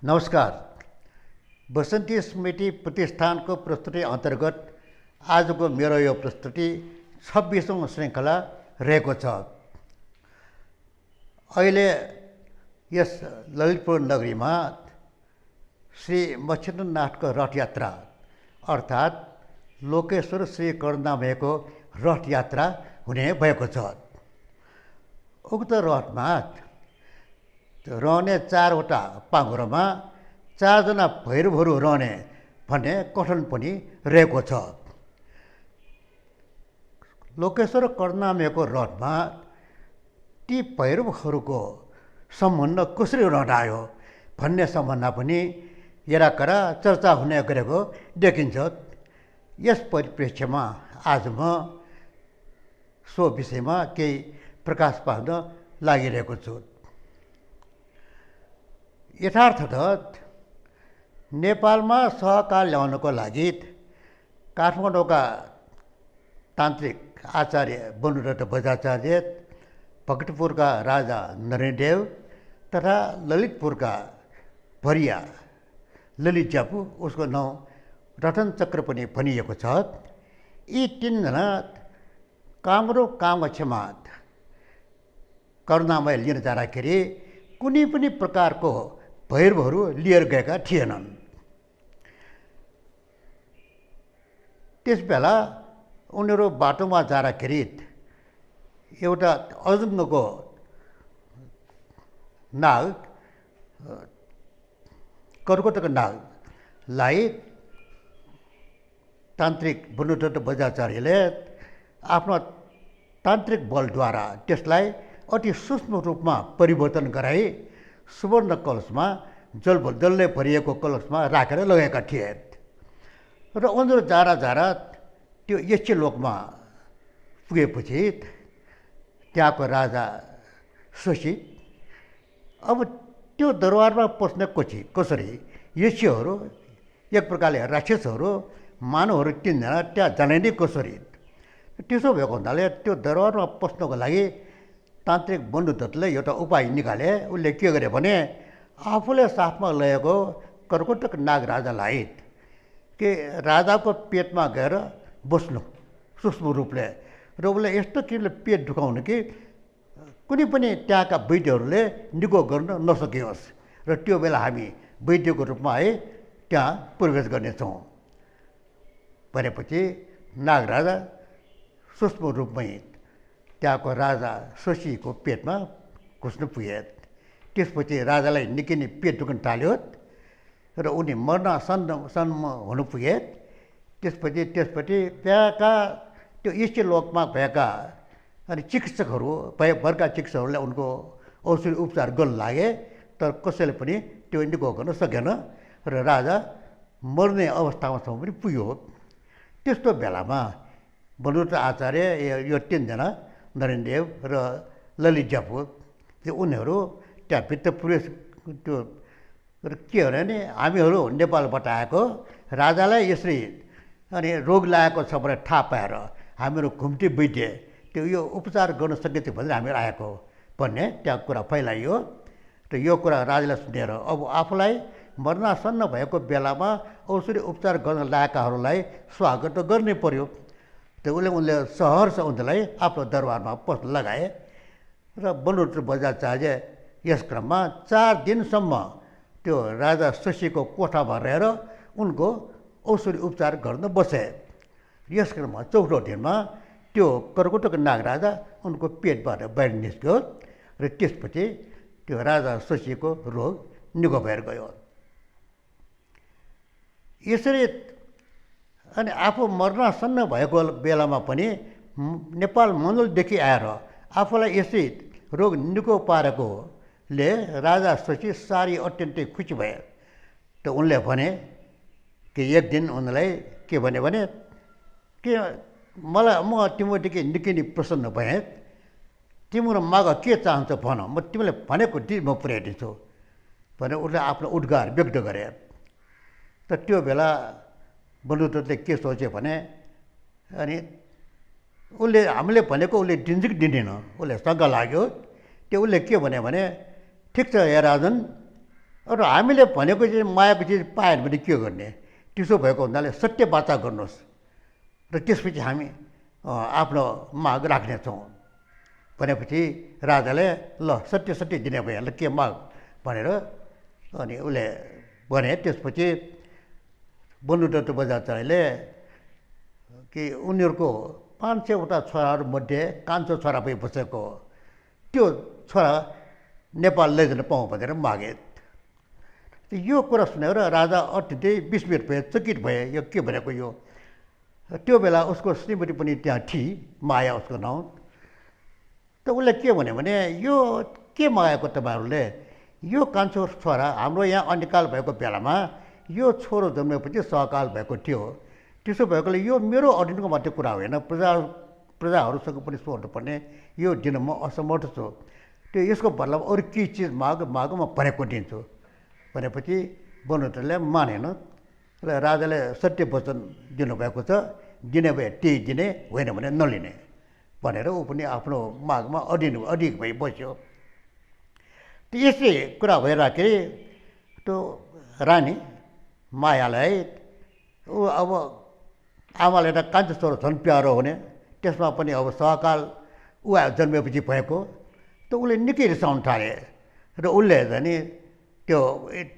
नमस्कार। बसन्ती स्मृति प्रतिष्ठानको प्रस्तुति अन्तर्गत आजको मेरो यो प्रस्तुति 26औं श्रृङ्खला रहेको छ। अहिले यस ललितपुर नगरीमा श्री मच्छिन्द्रनाथको रथयात्रा अर्थात् लोकेश्वर श्री करुणामयको रथयात्रा हुने भएको छ। उक्त रथमा रहने 4वटा पाङ्ग्रोमा 4 जना भैरवहरू रहने भन्ने कथन पनि रहेको छ। लोकेश्वर करुणामयको रथमा ती भैरवहरूको सम्बन्ध कसरी रहँदायो भन्ने सम्बन्ध पनि यराकरा चर्चा हुने गरेको देखिन्छ। यस परिप्रेक्ष्यमा आज म सो विषयमा केही प्रकाश पार्न लागिरहेको छु। यथार्थतः नेपालमा सहकार ल्याउनको लागि काठमाडौँका तान्त्रिक आचार्य बनुदत्त बजाचार्य, भक्तपुरका राजा नरेनदेव तथा ललितपुरका भरिया ललित ज्यापू, उसको नाउँ रतन चक्र पनि भनिएको छ। यी 3 जना कामरूप कामक्षमा करुणामय लिन जाँदाखेरि कुनै पनि प्रकारको भैरवहरू लिएर गएका थिएनन्। त्यसबेला उनीहरू बाटोमा जाँदाखेरि एउटा अजुङ्गको नाग, कर्कटको नागलाई तान्त्रिक बनुदत्त बजाचार्यले आफ्नो तान्त्रिक बलद्वारा त्यसलाई अति सूक्ष्म रूपमा परिवर्तन गराई सुवर्ण कलशमा जलले भरिएको कलशमा राखेर लगेका थिए र उनीहरू जाँदा त्यो यक्षलोकमा पुगेपछि त्यहाँको राजा शशी अब त्यो दरबारमा पस्ने कसरी यक्षहरू एक प्रकारले राक्षसहरू मानवहरू 3 जना त्यहाँ जाने नै कसरी। त्यसो भएको हुनाले त्यो दरबारमा पस्नको लागि तान्त्रिक बनुदत्तले एउटा उपाय निकाले। उसले के गरे भने आफूले साथमा लगेको कर्कटक नाग राजालाई के राजाको पेटमा गएर बस्नु सूक्ष्म रूपले र उसले यस्तो किसिमले पेट दुखाउनु कि कुनै पनि त्यहाँका वैद्यहरूले निको गर्न नसकियोस् र त्यो बेला हामी वैद्यको रूपमा त्यहाँ प्रवेश गर्नेछौँ भनेपछि नागराजा सूक्ष्म रूपमै त्यहाँको राजा शशीको पेटमा घुस्न पुगे। त्यसपछि राजालाई निकै नै पेट दुख्न थाल्यो र उनी मर्नसम्म हुनु पुगे। त्यसपछि त्यहाँका त्यो यक्षलोकमा भएका अनि चिकित्सकहरू भएका चिकित्सकहरूले उनको औषधि उपचार गर्न लागे, तर कसैले पनि त्यो निको गर्न सकेन र राजा मर्ने अवस्थामासम्म पनि पुग्यो। त्यस्तो बेलामा बनुदत्त आचार्य यो 3 जना नरेनदेव र ललित ज्यापू उनीहरू त्यहाँ भित्र प्रवेश त्यो के हो भने हामीहरू नेपालबाट आएको राजालाई यसरी अनि रोग लागेको छ भनेर थाहा पाएर हामीहरू घुम्ती वैद्य त्यो यो उपचार गर्न सकिन्छ भनेर हामीहरू आएको भन्ने त्यहाँ कुरा फैलाइयो र यो कुरा राजाले सुनेर अब आफूलाई मर्नासन्न भएको बेलामा औषधि उपचार गर्न लागेकाहरूलाई स्वागत त गर्नै पर्यो। त्यो उनले सहर्ष उनीहरूलाई आफ्नो दरबारमा पस्न लगाए र बनुदत्त बजाचार्य यस क्रममा 4 दिनसम्म त्यो राजा शशीको कोठामा रहेर उनको औषधि उपचार गर्न बसे। यस क्रममा 4औं दिनमा त्यो कर्कटक नागराजा उनको पेटबाट बाहिर निस्क्यो र त्यसपछि त्यो राजा शशीको रोग निको भएर गयो। यसरी अनि आफू मर्नासन्न भएको बेलामा पनि नेपाल मण्डलदेखि आएर आफूलाई यसरी रोग निको पारेकोले राजा शशी साह्रै अत्यन्तै खुसी भए। त उनले भने कि एक दिन उनलाई के भने के म तिमीदेखि निकै नै प्रसन्न भएँ, तिम्रो माग के चाहन्छ भन, म तिमीले भनेको दिन म पुर्याइदिन्छु भने उसले आफ्नो उद्गार व्यक्त गरे। त त्यो बेला बनुदत्तले के सोचे भने अनि उसले हामीले भनेको उसले दिन्छ कि दिँदैन उसले शङ्का लाग्यो। त्यो उसले के भने ठिक छ हे राजन, र हामीले भनेको चिज मायाको चिज पाएन भने के गर्ने त्यसो भएको हुनाले सत्य वाचा गर्नुहोस् र त्यसपछि हामी आफ्नो माग राख्नेछौँ भनेपछि राजाले ल सत्य सत्य दिने भइहाल्छ के माग भनेर अनि उसले भने त्यसपछि बन्धुदत्त बजाचार्यले कि उनीहरूको 500वटा छोराहरूमध्ये कान्छो छोरा भई बसेको त्यो छोरा नेपाल लैजान पाउँ भनेर मागे यो कुरा सुनेर राजा अत्यन्तै विस्मित भए चकित भए यो के भनेको यो त्यो बेला उसको श्रीमती पनि त्यहाँ थिए माया उसको नाउँ त उसले के भन्यो भने यो के मागेको तपाईँहरूले यो कान्छो छोरा हाम्रो यहाँ अन्यकाल भएको बेलामा यो छोरो जन्मेपछि सहकाल भएको थियो त्यसो भएकोले यो मेरो अधीनको मात्रै कुरा होइन प्रजाहरूसँग पनि सोध्नुपर्ने यो दिन म असमर्थ छु त्यो यसको बदलामा अरू केही चिज माग म भनेको दिन्छु भनेपछि बन्धुले मानेन र राजाले सत्य वचन दिनुभएको छ दिने भए त्यही दिने होइन भने नलिने भनेर ऊ पनि आफ्नो मागमा अडिग भई बस्यो त यसै कुरा भइराखेरि त्यो रानी मायालाई ऊ अब आमाले त कान्छो छोरो झन् प्यारो हुने त्यसमा पनि अब सहकाल ऊ जन्मेपछि भएको त उसले निकै रिसाउन थाले र उसले झन् त्यो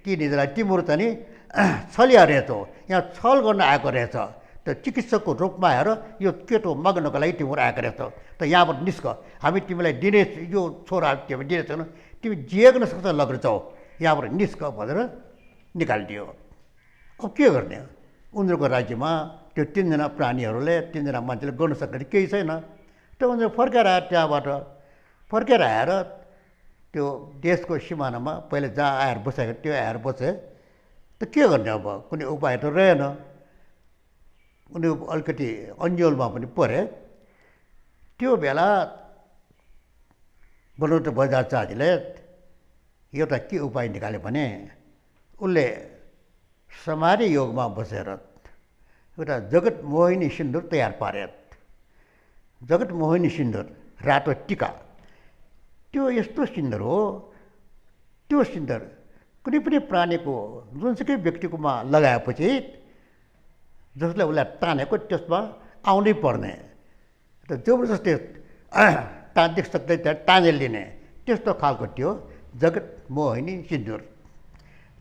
तिनीहरूलाई तिम्रो त नि छलिया रहेछौ यहाँ छल गर्न आएको रहेछ त चिकित्सकको रूपमा आएर यो केटो मग्नको लागि तिमीहरू आएको रहेछौ त यहाँबाट निस्क हामी तिमीलाई दिने यो छोरा तिमी दिने छैन तिमी जिएको नसक्छ लग्छौ यहाँबाट निस्क भनेर निकालिदियो अब के गर्ने उनीहरूको राज्यमा त्यो 3जना प्राणीहरूले 3जना मान्छेले गर्न सक्ने केही छैन त उनीहरू फर्केर आएर त्यहाँबाट फर्केर आएर त्यो देशको सिमानामा पहिले जहाँ आएर बसेको त्यो आएर बसे त के गर्ने अब कुनै उपाय त रहेन उनी अलिकति अन्यलमा पनि परे त्यो बेला बन्धुदत्त बजाचार्यले एउटा के उपाय निकाल्यो भने उसले समाधि योगमा बसेर एउटा जगत मोहिनी सिन्दुर तयार पारे जगत मोहिनी सिन्दुर रातो टिका त्यो यस्तो सिन्दुर हो त्यो सिन्दुर कुनै पनि प्राणीको जुनसुकै व्यक्तिकोमा लगाएपछि जसले उसलाई तानेको त्यसमा आउनै पर्ने र जबरजस्ती तान्दिक सक्दै त्यहाँ तानेर लिने त्यस्तो खालको त्यो जगत मोहिनी सिन्दुर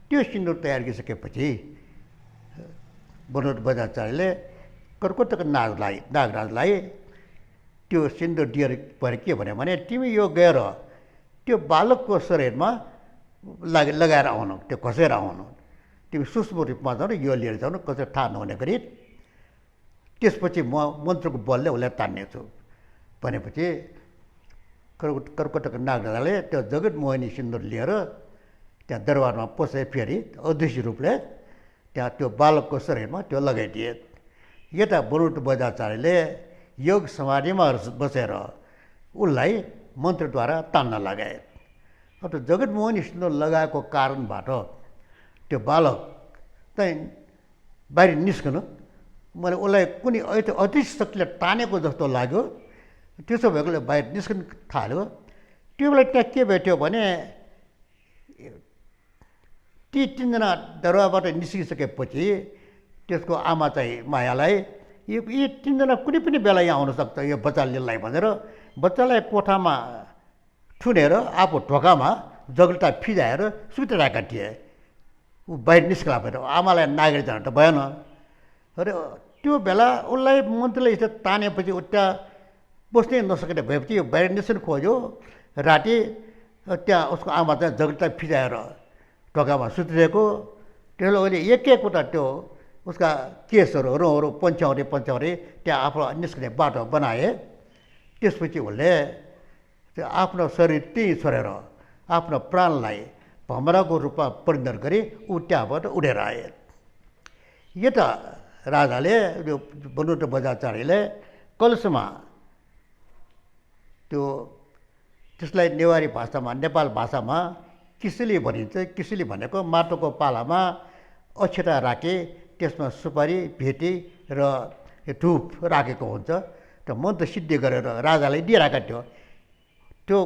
त्यो सिन्दुर तयार गरिसकेपछि बन्धुदत्त बजाचार्यले कर्कटक नागराजलाई त्यो सिन्दुर दिएर परे के भन्यो भने तिमी यो गएर त्यो बालकको शरीरमा लगाएर आउनु त्यो घसेर आउनु तिमी सूक्ष्म रूपमा जानु यो लिएर जानु कसै थाहा नहुने गरी त्यसपछि म मन्त्रको बलले उसलाई तान्नेछु भनेपछि कर्कटक नागराजले त्यो जगत मोहिनी सिन्दुर लिएर त्यहाँ दरबारमा पसे फेरि अदृश्य रूपले त्यहाँ त्यो बालकको शरीरमा त्यो लगाइदिए यता बन्धुदत्त बजाचार्यले योग समाधिमा बसेर उसलाई मन्त्रद्वारा तान्न लगाए अब त्यो जगत मोहिनी सिन्दुर लगाएको कारणबाट त्यो बालक चाहिँ बाहिर निस्कनु मैले उसलाई कुनै अदृश्य शक्तिले तानेको जस्तो लाग्यो त्यसो भएकोले बाहिर निस्कन थाल्यो त्यो बेला त्यहाँ के भेट्यो भने ती 3जना दरबारबाट निस्किसकेपछि त्यसको आमा चाहिँ मायालाई यी 3जना कुनै पनि बेला यहाँ आउनसक्छ यो बच्चा लिनलाई भनेर बच्चालाई कोठामा थुनेर आफू ढोकामा जगल्टा फिजाएर सुतिरहेका थिए ऊ बाहिर निस्कला भनेर आमालाई नागेर जानु त भएन र त्यो बेला उसलाई मन्त्रीले यसो तानेपछि उता बस्नै नसकेर भएपछि यो बाहिर निस्कन खोज्यो राति त्यहाँ उसको आमा चाहिँ जगल्टा फिजाएर ढोकामा सुतिरहेको त्यसले अहिले एक एकवटा त्यो उसका केसहरू रौँहरू पन्छाउरे त्यहाँ आफ्नो निस्कने बाटो बनाए त्यसपछि उसले त्यो आफ्नो शरीर त्यहीँ छोडेर आफ्नो प्राणलाई भमराको रूपमा परिणत गरी ऊ त्यहाँबाट उडेर आए यता राजाले यो बन्धुदत्त बजाचार्यले कलशमा त्यो त्यसलाई नेवारी भाषामा नेपाल भाषामा किसिली भनिन्छ किसिली भनेको माटोको पालामा अक्षता राखे त्यसमा सुपारी भेटी र धुप राखेको हुन्छ त्यो मन्त्र सिद्धि गरेर राजालाई दिइरहेका थियो त्यो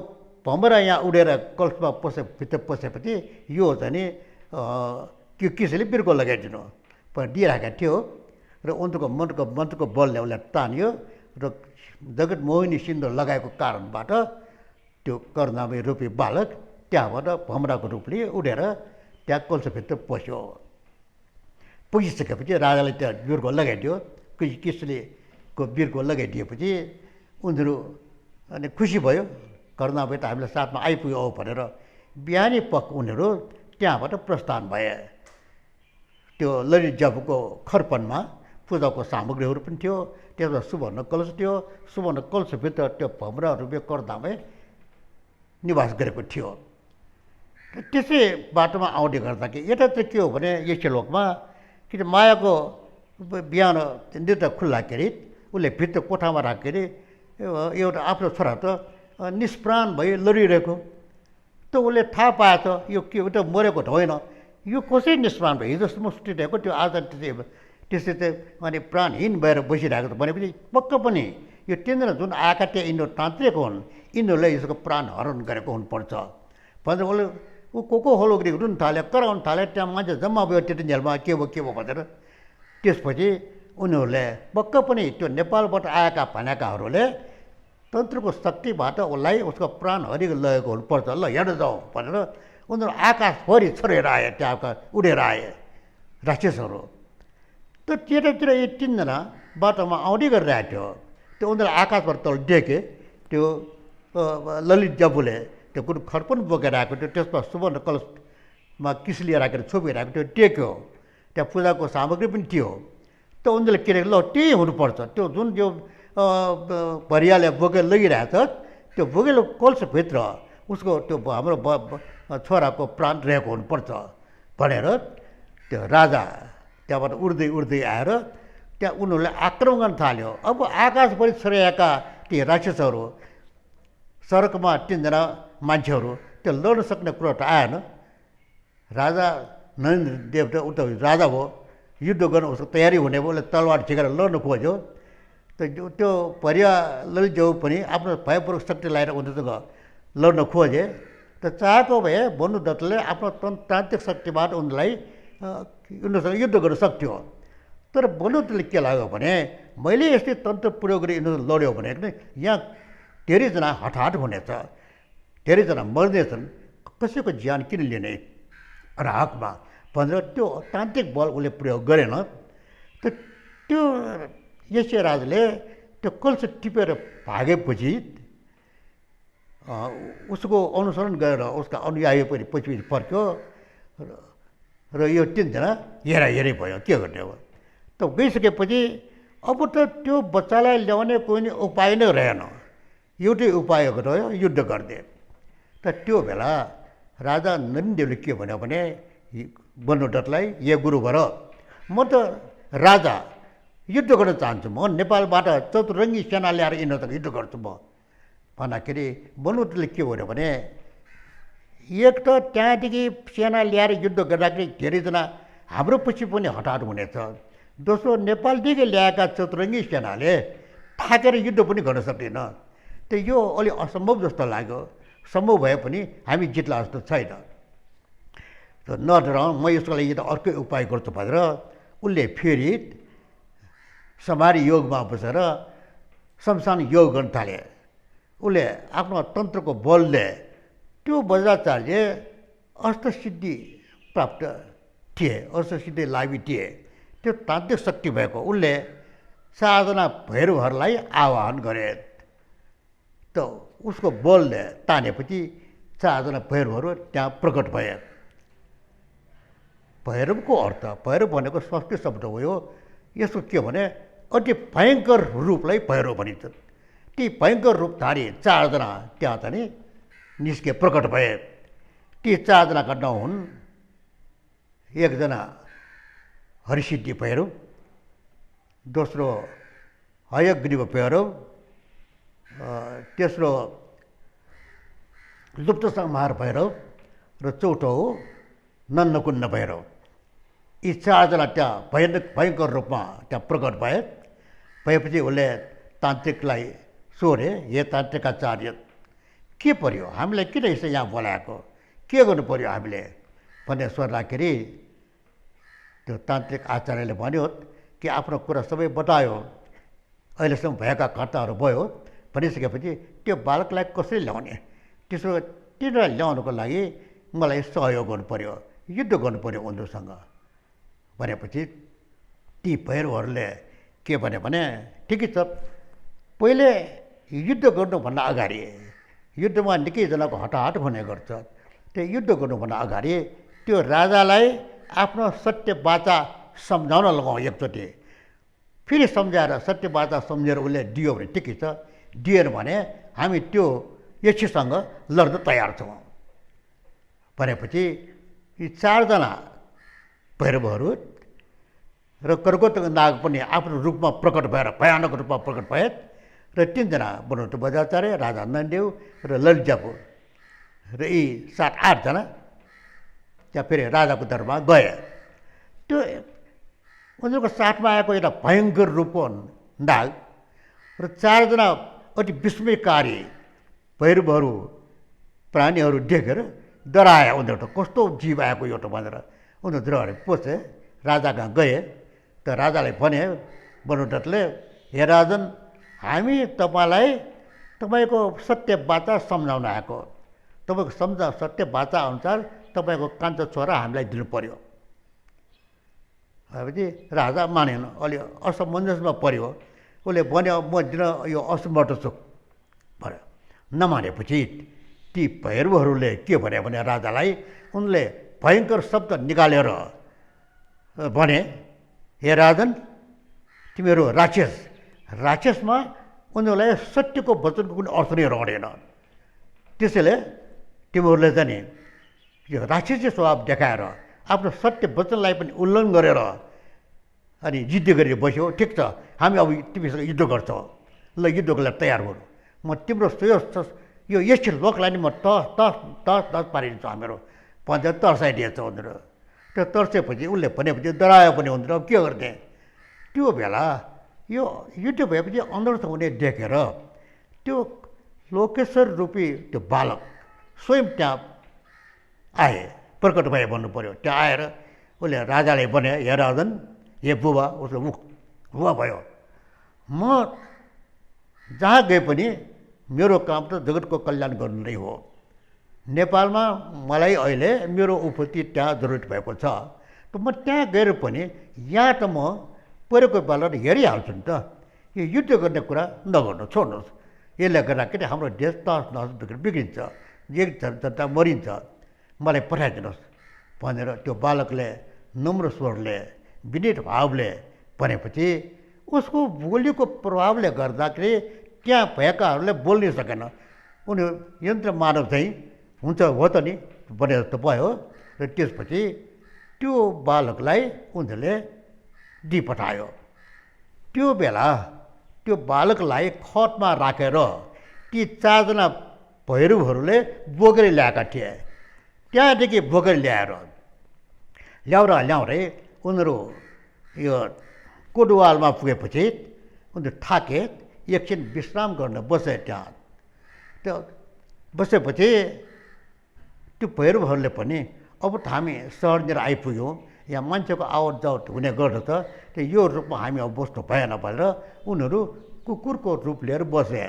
भमरा यहाँ उडेर कलशमा भित्र पसेपछि यो चाहिँ नि किसले बिर्को लगाइदिनु पनि दिइरहेको थियो र उनको मन्त्रको बलले उसलाई तान्यो र जगत मोहिनी सिन्दुर लगाएको कारणबाट त्यो कर्णामय रूपी बालक त्यहाँबाट भमराको रूप लिए उडेर त्यहाँ कलशभित्र पस्यो। पुगिसकेपछि राजाले त्यहाँ बिर्को लगाइदियो। किसलेको बिर्को लगाइदिएपछि उनीहरू अनि खुसी भयो, कर्णामय त हामीलाई साथमा आइपुग्यो भनेर बिहानै पख उनीहरू त्यहाँबाट प्रस्थान भए। त्यो ललित जाबुको खर्पनमा पूजाको सामग्रीहरू पनि थियो, त्यसमा सुवर्ण कलश थियो। सुवर्ण कलशभित्र त्यो भमरा रूपी कर्णामय निवास गरेको थियो। त्यसै बाटोमा आउँदै गर्दा कि यता चाहिँ के हो भने यक्षलोकमा कि मायाको बिहान नृत्य खुल्दाखेरि उसले भित्र कोठामा राख्दाखेरि एउटा आफ्नो छोरा त निष्प्राण भई लडिरहेको। त उसले थाहा पाएछ यो के एउटा मरेको त होइन, यो कसरी निष्प्राण भयो, हिजोसम्म सुटिरहेको त्यो आज त्यसै चाहिँ अनि प्राणहीन भएर बसिरहेको त भनेपछि पक्क पनि यो तिनजना जुन आएका त्यहाँ यिनीहरू तान्त्रिक हुन्, यिनीहरूले यसको प्राण हरण गरेको हुनुपर्छ भनेर उसले को होलोग्री रुन थाल्यो, कराउन थाल्यो। त्यहाँ मान्छे जम्मा भयो त्यतिन्जेलमा के भयो भनेर। त्यसपछि उनीहरूले पक्क पनि त्यो नेपालबाट आएका भनेकाहरूले तन्त्रको शक्तिबाट उसलाई उसको प्राण हरि लगेको हुनुपर्छ, ल हेर्न जाउँ भनेर उनीहरू आकाशभरि छोडेर आए, त्यहाँका उडेर आए राक्षसहरू। त त्यतातिर यी तिनजना बाटोमा आउँदै गरिरहेको थियो। त्यो उनीहरू आकाशबाट तल देखे त्यो ललित जाबुले त्यो कुन खर्पन बोकेर आएको थियो, त्यसमा सुवर्ण कलशमा किसली राखेर छोपिरहेको थियो टेक्यो। त्यहाँ पूजाको सामग्री पनि थियो। त उनीहरूले के ल त्यही हुनुपर्छ, त्यो जुन जो भरियाले बोकेर लगिरहेछ त्यो बोकेलो कलशभित्र उसको त्यो हाम्रो छोराको प्राण रहेको हुनुपर्छ भनेर त्यो राजा त्यहाँबाट उड्दै आएर त्यहाँ उनीहरूले आक्रमण गर्न थाल्यो। अब आकाशभरि छरिएका ती राक्षसहरू, सडकमा तिनजना मान्छेहरू, त्यो लड्न सक्ने कुरो त आएन। राजा नरेन्द्र देव त उता राजा हो, युद्ध गर्न उसको तयारी हुने भयो, उसले तलवार झिकेर लड्न खोज्यो। त त्यो भरिया ललित जाबु पनि आफ्नो भयपूर्वक शक्ति लगाएर उनीहरूसँग लड्न खोजे। त चाहेको भए बन्धुदत्तले आफ्नो तान्त्रिक शक्तिबाट उनीहरूलाई उनीहरूसँग युद्ध गर्न सक्थ्यो। तर बन्धुदत्तले के लाग्यो भने मैले यस्तै तन्त्र प्रयोग गरी यिनीहरू लड्यो भने यहाँ धेरैजना हठात हुनेछ, धेरैजना मर्नेछन्, कसैको ज्यान किन लिने राहकमा भनेर त्यो तान्त्रिक बल उसले प्रयोग गरेन। त त्यो यक्षराजले त्यो कलश टिपेर भागेपछि उसको अनुसरण गरेर उसका अनुयायी पनि पछि फर्क्यो र यो तिनजना हेराहेरी भयो के गर्ने हो। त गइसकेपछि अब त त्यो बच्चालाई ल्याउने कुनै उपाय नै रहेन, एउटै उपाय रह्यो युद्ध गर्ने। त त्यो बेला राजा नरेन्द्रदेवले के भन्यो भने बन्धुदत्तलाई, ये गुरुवर म त राजा युद्ध गर्न चाहन्छु, म नेपालबाट चतुरङ्गी सेना ल्याएर यिनीहरूसँग युद्ध गर्छु म भन्दाखेरि बन्धुदत्तले के भन्यो भने एक त त्यहाँदेखि सेना ल्याएर युद्ध गर्दाखेरि धेरैजना हाम्रो पछि पनि हठात हुनेछ, दोस्रो नेपालदेखि ल्याएका चतुरङ्गी सेनाले थाकेर युद्ध पनि गर्न सक्दैन। त यो अलि असम्भव जस्तो लाग्यो, सम्भव भए पनि हामी जित्ला जस्तो छैन। त नडराउँ, म यसको लागि त अर्कै उपाय गर्छु भनेर उसले फेरि समारी योगमा बसेर शमशान योग गर्न थाले। उसले आफ्नो तन्त्रको बलले त्यो बज्राचार्य अष्टसिद्धि प्राप्त थिए, अष्टसिद्धि लाभी थिए, त्यो तान्त्रिक शक्ति भएको उसले 4 जना भैरवहरूलाई आह्वान गरे। त उसको बलले तानेपछि 4 जना भैरवहरू त्यहाँ प्रकट भए। भैरवको अर्थ, भैरव भनेको संस्कृत शब्द हो यो, यसको के भने अति भयङ्कर रूपलाई भैरव भनिन्छ। ती भयङ्कर रूपधारी 4 जना त्यहाँ चाहिँ निस्के, प्रकट भए। ती 4 जनाका नाउँ हुन्, एकजना हरिसिद्धि भैरव, दोस्रो हयग्रीव भैरव, तेस्रो लुप्त संहार भैरव र चौथो हो नन्नकुण्ड भैरव। यी 4 जना त्यहाँ भयङ्कर रूपमा त्यहाँ प्रकट भए। भएपछि उसले तान्त्रिकलाई सोधे, हे तान्त्रिकाचार्य के पर्यो, हामीलाई किन यसो यहाँ बोलाएको, के गर्नु पर्यो हामीले भन्ने सोद्धाखेरि त्यो तान्त्रिक आचार्यले भन्यो कि आफ्नो कुरा सबै बतायो, अहिलेसम्म भएका घटनाहरू भयो भनिसकेपछि त्यो बालकलाई कसरी ल्याउने, त्यसो तिनीहरूलाई ल्याउनुको लागि मलाई सहयोग गर्नु पऱ्यो, युद्ध गर्नु पऱ्यो उनीहरूसँग भनेपछि ती भैरवहरूले के भने ठिकै छ, पहिले युद्ध गर्नुभन्दा अगाडि, युद्धमा निकैजनाको हटाहट हुने गर्छ, त्यो युद्ध गर्नुभन्दा अगाडि त्यो राजालाई आफ्नो सत्य वाचा सम्झाउन लगाउँ एकचोटि, फेरि सम्झाएर सत्य वाचा सम्झेर उसले दियो भने ठिकै छ, दिएन भने हामी त्यो यक्षसँग लड्न तयार छौँ भनेपछि यी 4 जना भैरवहरू र कर्कोटक नाग पनि आफ्नो रूपमा प्रकट भएर भयानक रूपमा प्रकट भए र 3 जना बनौटे बजाचार्य, राजा नन्देव र ललितजापु र यी 7-8 जना त्यहाँ फेरि राजाको दरबारमा गए। त्यो उनीहरूको साथमा आएको एउटा भयङ्कर रूपको नाग र 4 जना अति विस्मयकारी भैरवहरू प्राणीहरू देखेर डराए उनीहरू, त कस्तो जीव आएको यो त भनेर उनीहरू डराएर पसे राजा कहाँ गए। त राजाले भने बनौटले, हे राजन, हामी तपाईँको सत्य वाचा सम्झाउन आएको, तपाईँको सत्य वाचा अनुसार तपाईँको कान्छो छोरा हामीलाई दिनु पर्यो भनेपछि राजा मानेन, अलि असमञ्जसमा पर्यो। उसले भन्यो म दिन यो असमर्थ छु भन्यो। नमानेपछि ती भैरवहरूले के भने राजालाई उनले भयङ्कर शब्द निकालेर भने, हे राजन, तिमीहरू राक्षसमा उनीहरूलाई सत्यको वचनको कुनै अर्थ नै रहँदैन, त्यसैले तिमीहरूले चाहिँ नि यो राक्षसी स्वभाव देखाएर आफ्नो सत्य वचनलाई पनि उल्लङ्घन गरेर अनि जिद्दी गरेर बस्यो, ठिक छ, हामी अब तिमीसँग युद्ध गर्छौँ, ल युद्धको लागि तयार गर्नु, म तिम्रो यो यस लोकलाई नि म तस पारिदिन्छु हामीहरू भनेर तर्साइदिएछ उनीहरू। त्यो तर्सेपछि उसले भनेपछि डरायो पनि उनीहरू, अब के गर्ने। त्यो बेला यो युद्ध भएपछि अनर्थ हुने देखेर त्यो लोकेश्वर रूपी त्यो बालक स्वयं त्यहाँ आए, प्रकट भए भन्नु पऱ्यो। त्यहाँ आएर उसले राजाले भने, हे राजन, हे बुबा, उसको मुख बुबा भयो, म जहाँ गए पनि मेरो काम त जगतको कल्याण गर्नु नै हो। नेपालमा मलाई अहिले मेरो उपस्थिति त्यहाँ जरुरत भएको छ, त म त्यहाँ गएर पनि यहाँ त म परेको बेला हेरिहाल्छु नि त, यो युद्ध गर्ने कुरा नगर्नु, छोड्नुहोस्, यसले गर्दाखेरि हाम्रो देश तस नस बिग्रिन्छ, एक जनता मरिन्छ, मलाई पठाइदिनुहोस् भनेर त्यो बालकले नम्र स्वरले विनीत भावले भनेपछि उसको बोलीको प्रभावले गर्दाखेरि त्यहाँ भएकाहरूले बोल्नै सकेन। उनीहरू यन्त्र मानव चाहिँ हुन्छ हो त नि भने जस्तो भयो र त्यसपछि त्यो बालकलाई उनीहरूले दिइपठायो। त्यो बेला त्यो बालकलाई खटमा राखेर ती 4 जना भैरवहरूले बोकेर ल्याएका थिए। त्यहाँदेखि बोकेर ल्याउँदै उनीहरू यो कोडवालमा पुगेपछि उनीहरू थाके, एकछिन विश्राम गर्न बसे। त्यहाँ त्यो बसेपछि त्यो भैरवहरूले पनि अब त हामी सहरतिर आइपुग्यौँ, यहाँ मान्छेको आवत जावत हुने गर्दछ, त्यो यो रूपमा हामी अब बस्नु भएन भनेर उनीहरू कुकुरको रूप लिएर बसे।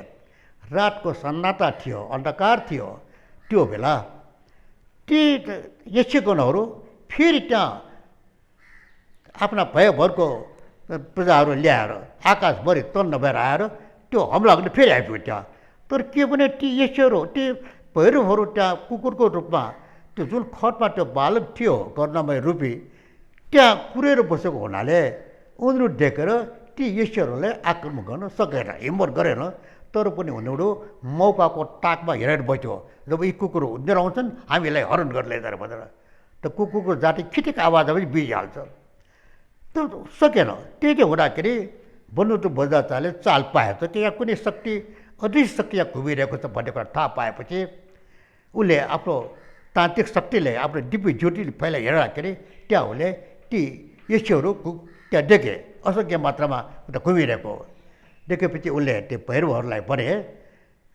रातको सन्नाटा थियो, अन्धकार थियो। त्यो बेला ती यक्षगणहरू फेरि त्यहाँ आफ्ना भयभरको प्रजाहरू ल्याएर आकाशभरि तन्न भएर आएर त्यो हमला गर्ने फेरि आइपुग्यो त्यहाँ। तर के भने ती यक्षहरू, ती भैरवहरू त्यहाँ कुकुरको रूपमा त्यो जुन खटमा त्यो बालक थियो कर्णमय रूपी त्यहाँ कुरेर बसेको हुनाले उनीहरू देखेर ती यक्षहरूले आक्रमण गर्न सकेन, हिम्मत गरेन। तर पनि उनीहरू मौकाको ताकमा हेरेर बस्यो, जब यी कुकुर उनीहरू आउँछन् हामीलाई हरण गर्न लैजाएर भनेर। त कुकुरको जाति खिटिक आवाज पनि बिजिहाल्छ, त्यो सकेन। त्यही हुँदाखेरि बनौटे बजाचार्यले चाल पाएछ कि यहाँ कुनै शक्ति, अदृश्य शक्ति यहाँ घुमिरहेको छ भन्ने कुरा थाहा पाएपछि उसले आफ्नो तान्त्रिक शक्तिले आफ्नो दिव्य ज्योतिले पहिला हेर्दाखेरि त्यहाँ उसले ती यक्षहरू त्यहाँ देखे, असङ्ख्य मात्रामा उता घुमिरहेको देखेपछि उसले त्यो भैरवहरूलाई भने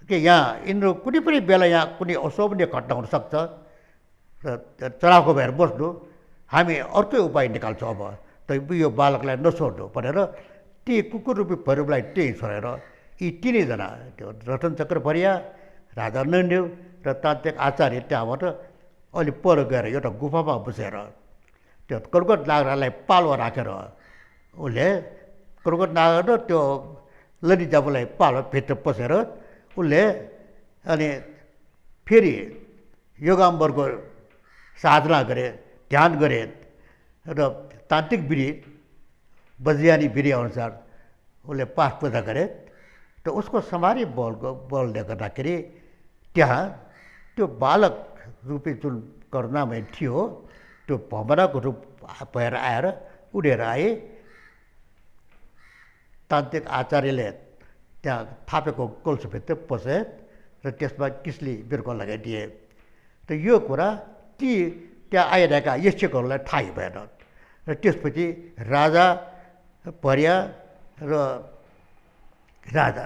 कि यहाँ यिनीहरू कुनै पनि बेला यहाँ कुनै अशोभनीय घटना हुनसक्छ, र चढाएको भएर बस्नु, हामी अर्कै उपाय निकाल्छौँ अब, त यो बालकलाई नछोड्नु भनेर ती कुकुर रूपी भैरवलाई त्यही छोडेर यी तिनैजना, त्यो रतनचक्र बरिया, राजा नन्देव र तान्त्रिक आचार्य त्यहाँबाट अलि पर गएर एउटा गुफामा बसेर त्यो कर्कट नागरालाई पालुवा राखेर उसले कर्कट नागर र त्यो ललिजाबुलाई पालुवा भित्र पसेर उसले अनि फेरि योगाम्बरको साधना गरे, ध्यान गरे र तान्त्रिक विधि वज्रयानी विधि अनुसार उसले पाठ पूजा गरे। त उसको समारी बलले गर्दाखेरि त्यहाँ त्यो बालक रूपी जुन करुणामय थियो त्यो भमराको रूप भएर आएर उडेर आए। तान्त्रिक आचार्यले त्यहाँ थापेको कलशभित्र पसे र त्यसमा किस्ली बिर्को लगाइदिए। त यो कुरा ती त्यहाँ आइरहेका यक्षकहरूलाई थाहै भएन र त्यसपछि राजा पर्या र राजा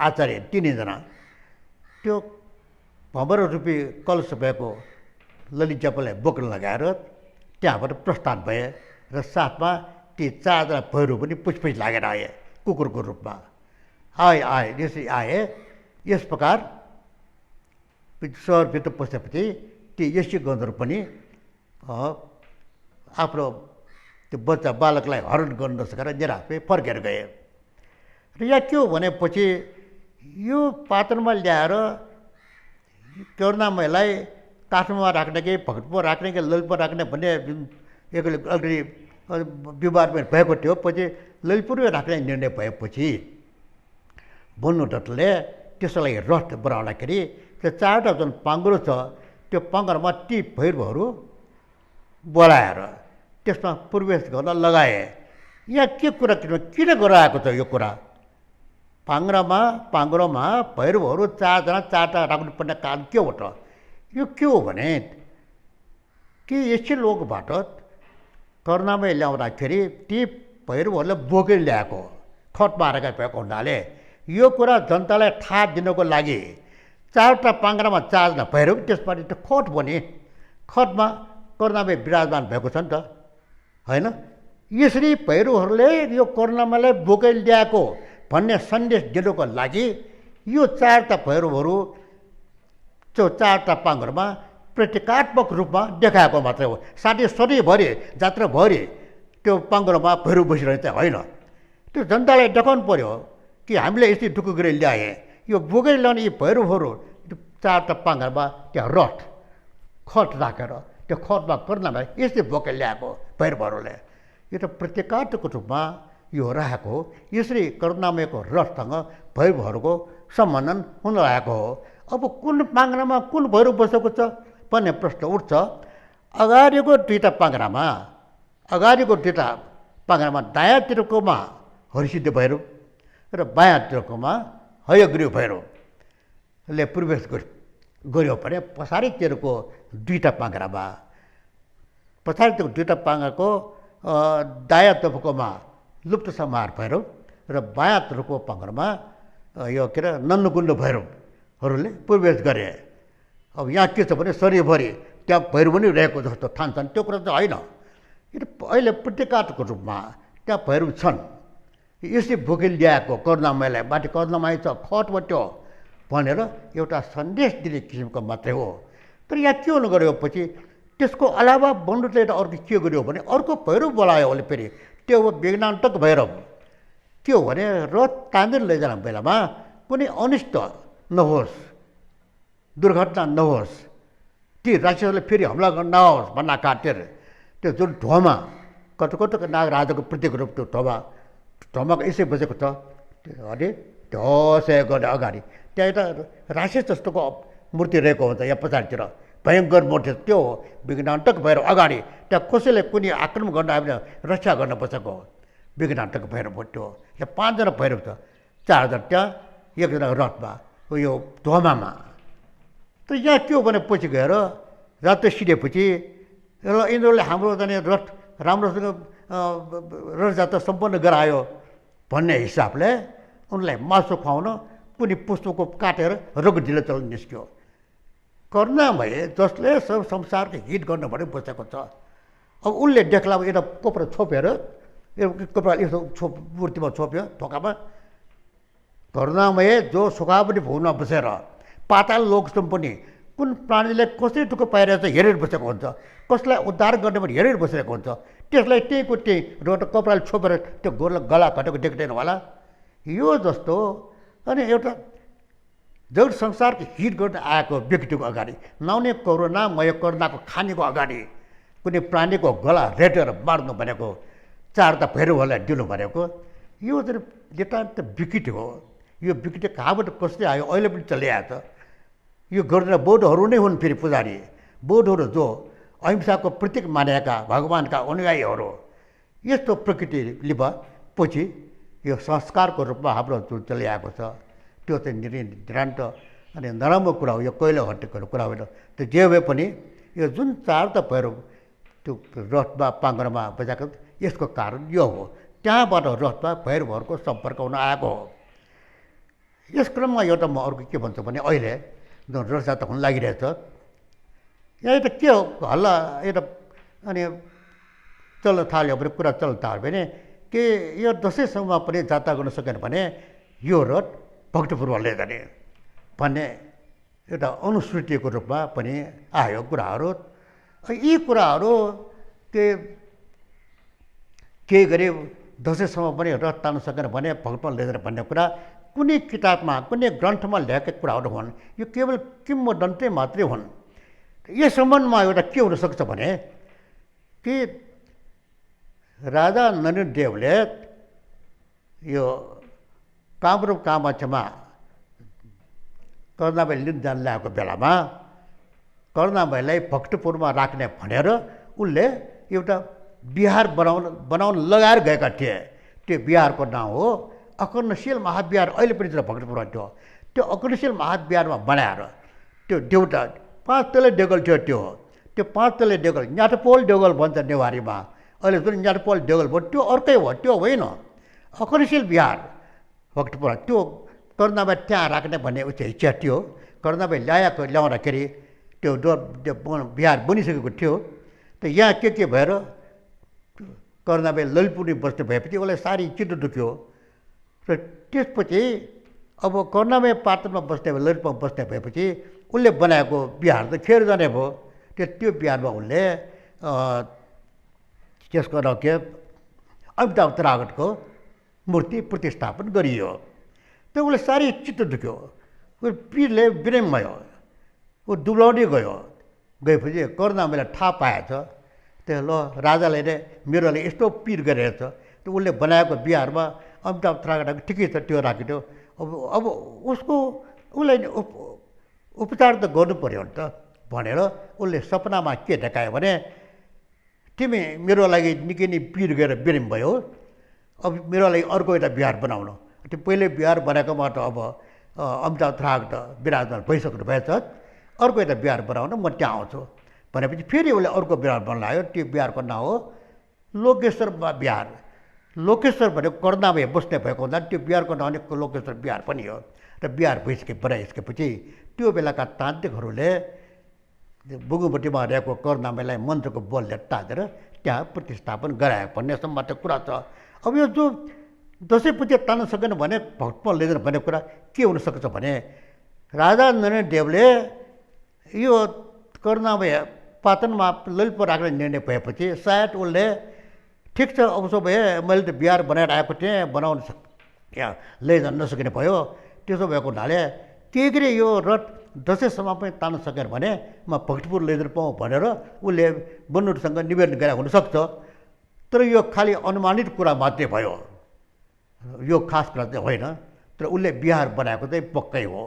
आचार्य तिनैजना त्यो भमरा रूपी कलश भएको ललितजापालाई बोक्न लगाएर त्यहाँबाट प्रस्थान भए र साथमा ती चारजना भैरव पनि पुछपुछ लागेर आए कुकुरको रूपमा आए यसरी आए। यस प्रकार सहरभित्र पसेपछि ती यक्षगणहरू पनि आफ्नो त्यो बच्चा बालकलाई हरण गर्न नसकेर निराशै फर्केर गए। र यहाँ के हो भनेपछि यो पात्रमा ल्याएर करुणामयलाई काठमाडौँमा राख्ने कि भक्तपुरमा राख्ने कि ललितपुरमा राख्ने भन्ने जुन अलिकति विवाद भएको थियो, पछि ललितपुरमै राख्ने निर्णय भएपछि बनोटले त्यसलाई रथ बनाउँदाखेरि त्यो चारवटा जुन पाङ्ग्रो छ त्यो पाङ्ग्रोमा ती भैरवहरू बोलाएर त्यसमा प्रवेश गर्न लगाए। यहाँ के कुरा किन गराएको छ यो कुरा? पाङ्ग्रोमा भैरवहरू चारजना चारवटा राख्नुपर्ने कारण के हो त? यो के हो भने कि यसै लोकबाट करुणामय ल्याउँदाखेरि ती भैरवहरूले बोकेर ल्याएको खट मारेका भएको हुनाले यो कुरा जनतालाई थाहा दिनको लागि चारवटा पाङ्ग्रामा चारजना भैरव त्यसपछि त्यो खट बने, खटमा करुणामय विराजमान भएको छ नि त, होइन? यसरी भैरवहरूले यो करुणामयलाई बोकेर ल्याएको भन्ने सन्देश दिनको लागि यो चारवटा भैरवहरू त्यो चारवटा पाङ्ग्रोमा प्रतीकात्मक रूपमा देखाएको मात्रै हो। साथै सधैँभरि जात्राभरि त्यो पाङ्ग्रोमा भैरव बसिरहने चाहिँ होइन। त्यो जनतालाई देखाउनु पऱ्यो कि हामीले यस्तै दुःख गरेर ल्याए यो बोकेर ल्याउने यी भैरवहरू चारवटा पाङ्ग्रोमा त्यहाँ रथ खट राखेर त्यो खटमा करुणामय यस्तै बोकेर ल्याएको भैरवहरूले यो त प्रतीकात्मक रूपमा यो राखेको हो। यसरी करुणामयको रथसँग भैरवहरूको सम्बन्धन हुन लागेको हो। अब कुन पाङ्ग्रामा कुन भैरव बसेको छ भन्ने प्रश्न उठ्छ। अगाडिको दुईवटा पाङ्ग्रामा दायाँतिरकोमा हरिसिद्ध भैरव र बायाँतिरकोमा हयग्रीव भैरवले प्रवेश गर्यो भने पछाडितिरको दुईवटा पाङ्ग्रामा पाङ्ग्राको दायाँतर्फकोमा लुप्त संहार भैरव र बायाँतर्फको पाङ्ग्रामा यो के अरे नन्दकुण्ड भैरवहरूले प्रवेश गरे। अब यहाँ के छ भने शरीरभरि त्यहाँ भैरव पनि रहेको जस्तो ठान्छन्, त्यो कुरा चाहिँ होइन। अहिले प्रतीकात्मक रूपमा त्यहाँ भैरव छन्। यसै बोकेर ल्याएको करुणामयलाई माथि करुणामय छ खट बट्यो भनेर एउटा सन्देश दिने किसिमको मात्रै हो। तर यहाँ के हुनु गऱ्यो पछि त्यसको अलावा बन्धुले अर्को के गर्यो भने अर्को भैरव बोलायो उसले फेरि, त्यो हो विघ्नान्तक भैरव। के हो भने रथ तानेर लैजाने बेलामा कुनै अनिष्ट नहोस्, दुर्घटना नहोस्, ती राक्षसले फेरि हमला गर्न नहोस् भन्ना खातिर त्यो जुन ढोमा कटुको नागराजाको प्रतीक रूप त्यो ढोमाको यसै बसेको छ अनि ढसै गर्ने अगाडि त्यहाँ एउटा राक्षस जस्तोको मूर्ति रहेको हुन्छ। यहाँ पछाडितिर भयङ्कर मूर्ति त्यो हो विघ्नान्तक भैरव। अगाडि त्यहाँ कसैले कुनै आक्रमण गर्न आयो रक्षा गर्न बसेको हो विघ्नान्तक भैरव हो त्यो। यहाँ पाँचजना भैरव छ, चारजना त्यहाँ एकजना रथमा यो ढोमामा। त यहाँ के हो भने पछि गएर रातो सिधेपछि र यिनीहरूले हाम्रो जाने रथ राम्रोसँग रथ जात्रा सम्पन्न गरायो भन्ने हिसाबले उनलाई मासु खुवाउन कुनै पुष्पको काटेर रगत ढिलो चल्न निस्क्यो। करुणामय जसले संसारको हित गर्नु भने बसेको छ। अब उसले देख्ला एउटा कपडा छोपेर कपडा यसो मूर्तिमा छोप्यो ढोकामा। करुणामय जो सुखावटी भुवनमा बसेर पाताल लोकसम्म पनि कुन प्राणीले कसरी दुःख पाइरहेछ हेरेर बसेको हुन्छ, कसलाई उद्धार गर्ने पनि हेरेर बसेको हुन्छ। त्यसलाई त्यहीँको त्यही एउटा कपडाले छोपेर त्यो गला घटेको देख्दैन होला। यो जस्तो अनि एउटा जगत संसारको हित गर्न आएको व्यक्तिको अगाडि नआउने करुणामय करुणाको खानेको अगाडि कुनै प्राणीको गला रेटेर मार्नु भनेको, चारवटा भैरवहरूलाई दिनु भनेको यो चाहिँ नितान्त विकृति हो। यो विकृति कहाँबाट कसरी आयो अहिले पनि चलिआएको छ। यो गर्दैन बौद्धहरू नै हुन् फेरि पुजारी। बौद्धहरू जो अहिंसाको प्रतीक मानेका भगवान्का अनुयायीहरू यस्तो प्रकृतिले पछि यो संस्कारको रूपमा हाम्रो जुन चलिआएको छ त्यो चाहिँ निरन्तर अनि नराम्रो कुरा हो। यो कहिले हटेको कुरा होइन। त्यो जे भए पनि यो जुन चारवटा भैरव त्यो रथमा पाङ्ग्रामा बजाएको यसको कारण यो हो। त्यहाँबाट रथमा भैरवहरूको सम्पर्क हुन आएको हो। यस क्रममा एउटा म अर्को के भन्छु भने अहिले जुन रथयात्रा हुन लागिरहेछ यहाँ त के हो हल्ला एउटा अनि चल्न थाल्यो भने कुरा चल्न थाल्यो भने के यो दसैँसम्ममा पनि जात्रा गर्न सकेन भने यो रथ भक्तपुरमा लिएर भन्ने एउटा अनुश्रुतिको रूपमा पनि आयो कुराहरू। यी कुराहरू के गरे दसैँसम्म पनि रथ तान्न सकेन भने भक्तपुरमा लिएर भन्ने कुरा कुनै किताबमा कुनै ग्रन्थमा लेखेका कुराहरू हुन्। यो केवल किंवदन्ती मात्रै हुन्। यस सम्बन्धमा एउटा के हुनसक्छ भने कि राजा नरदेवले यो कामरूप कामाख्यामा करुणामय लिन जान ल्याएको बेलामा करुणामयलाई भक्तपुरमा राख्ने भनेर उसले एउटा बिहार बनाउन लगाएर गएका थिए। त्यो बिहारको नाम हो अकर्णशील महाविहार। अहिले पनि भक्तपुरमा थियो। त्यो अकर्णशील महाविहारमा बनाएर त्यो देउता 5 तले देगल थियो। त्यो 5 तले देगल न्याटपोल देगल भन्छ नेवारीमा। अहिले जुन न्याटपोल देगल भयो त्यो अर्कै हो, त्यो होइन। अकर्णशील बिहार भक्तपुरमा त्यो करुणामय त्यहाँ राख्ने भन्ने इच्छा थियो। करुणामय ल्याउँदाखेरि त्यो बिहार बनिसकेको थियो। त यहाँ के भएर करुणामय ललितपुरमा बस्ने भएपछि उसलाई साह्रै चित्त दुख्यो। र त्यसपछि अब करुणामय पाटनमा बस्ने ललितपुरमा बस्ने भएपछि उसले बनाएको बिहार त खेर जाने भयो। त्यो बिहारमा उसले त्यसको के अमिताभ तरागतको मूर्ति प्रतिस्थापन गरियो। त्यो उसले साह्रै चित्त दुख्यो। पीरले विनय भयो। ऊ दुब्लाउँदै गएपछि करुणामयलाई थाहा पाएछ। त्यो ल राजाले नै मेरोले यस्तो पीर गरेछ। त्यो उसले बनाएको बिहारमा अमिताभ तरागत ठिकै छ त्यो राखिदियो। अब उसलाई उपचार त गर्नु पऱ्यो नि त भनेर उसले सपनामा के देखायो भने तिमी मेरो लागि निकै नै पीर गरेर विनय भयो। अब मेरो लागि अर्को एउटा बिहार बनाउनु। त्यो पहिले बिहार बनाएकोमा त अब अमिताभ तरागत विराजमान भइसक्नु भएछ। अर्को एउटा बिहार बनाउन म त्यहाँ आउँछु भनेपछि फेरि उसले अर्को बिहार बनायो। त्यो बिहारको नाम हो लोकेश्वर बिहार। लोकेश्वर भनेको करुणामय बस्ने भएको हुँदा त्यो बिहारको नाम लोकेश्वर बिहार पनि हो। र बिहार बनाइसकेपछि त्यो बेलाका तान्त्रिकहरूले बुगुबटीमा रहेको करुणामयलाई मन्त्रको बलले टाँगेर त्यहाँ प्रतिस्थापन गरायो भन्ने सम्बन्ध कुरा छ। अब यो जो दसैँपछि तान्न सकेन भने भक्तपुरमा लिँदैन भन्ने कुरा के हुनसक्छ भने राजा नरदेवले यो करुणामय पाटनमा ललितपुर राख्ने निर्णय भएपछि सायद उसले ठिक छ अब उसो भए मैले त बिहार बनाएर आएको थिएँ, बनाउन यहाँ लैजान नसकिने भयो। त्यसो भएको हुनाले के गरे यो रथ दसैँसम्म पनि तान्न सकेन भने म भक्तपुर लैजान पाऊँ भनेर उसले बनोटसँग निवेदन गरेको हुनसक्छ। तर यो खालि अनुमानित कुरा मात्रै भयो। यो खास कुरा चाहिँ होइन। तर उसले बिहार बनाएको चाहिँ पक्कै हो।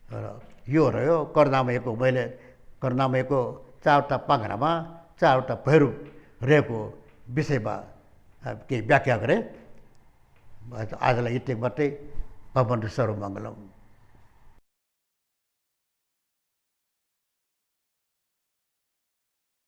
र यो रह्यो करुणामयको 4वटा पाङ्ग्रामा 4वटा भैरव रहेको विषयमा केही व्याख्या गरेँ। आजलाई यति मात्रै। भवन्तु सर्वमङ्गलम्।